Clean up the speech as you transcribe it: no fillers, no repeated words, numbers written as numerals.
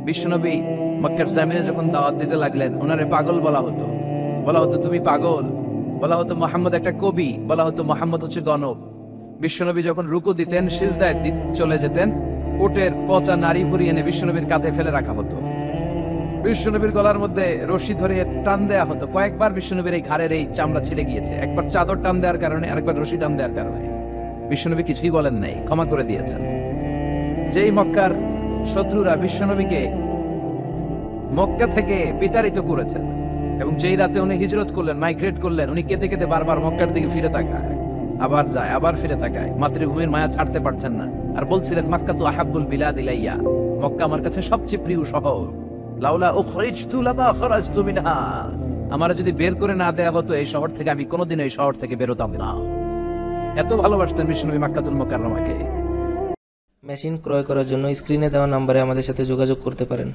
বিশ্বনবী মক্কার জামিনে যখন দাওয়াত দিতে লাগলেন, ওনারে পাগল বলা হতো, তুমি পাগল, বলা হতো মুহাম্মদ একটা কবি, বলা হতো মুহাম্মদ হচ্ছে গণক। বিশ্বনবী যখন রুকু দিতেন, সিজদায় চলে যেতেন, ওটের পচা নারী ভুড়ি এনে বিশ্বনবীর কাঁধে ফেলে রাখা হতো। বিশ্বনবীর গলার মধ্যে রশি ধরে টান দেয়া হতো। কয়েকবার বিশ্বনবীর এই ঘাড়ের এই চামড়া ছিঁড়ে গিয়েছে, একবার চাদর টান দেওয়ার কারণে, আরেকবার রশি টান দেওয়ার কারণে। বিশ্বনবী কিছুই বলেন নাই, ক্ষমা করে দিয়েছেন। যেই মক্কার শত্রুরা বিশ্বনবীকে মক্কা থেকে বিতাড়িত করেছেন, এবং যেই রাতে উনি হিজরত করলেন, মাইগ্রেট করলেন, উনি কেঁদে কেঁদে বারবার মক্কার দিকে ফিরে তাকায়, আবার যায়, আবার ফিরে তাকায়, মাতৃভূমির মায়া ছাড়তে পারছেন না। আর বলছিলেন, মাক্কা তু আহাব্বুল বিলাদ ইলাইয়া, মক্কা আমার কাছে সবচেয়ে প্রিয় শহর। লাউলা উখরিজতু লামা খরাজতু মিনহা, আমারে যদি বের করে না দেয়া হতো এই শহর থেকে, আমি কোনোদিন এই শহর থেকে বেরোতাম না। এত ভালোবাসতেন বিশ্বনবী মক্কাতুল মুকাররমাকে। মেশিন ক্রয় করার জন্য স্ক্রিনে দেওয়া নম্বরে আমাদের সাথে যোগাযোগ করতে পারেন।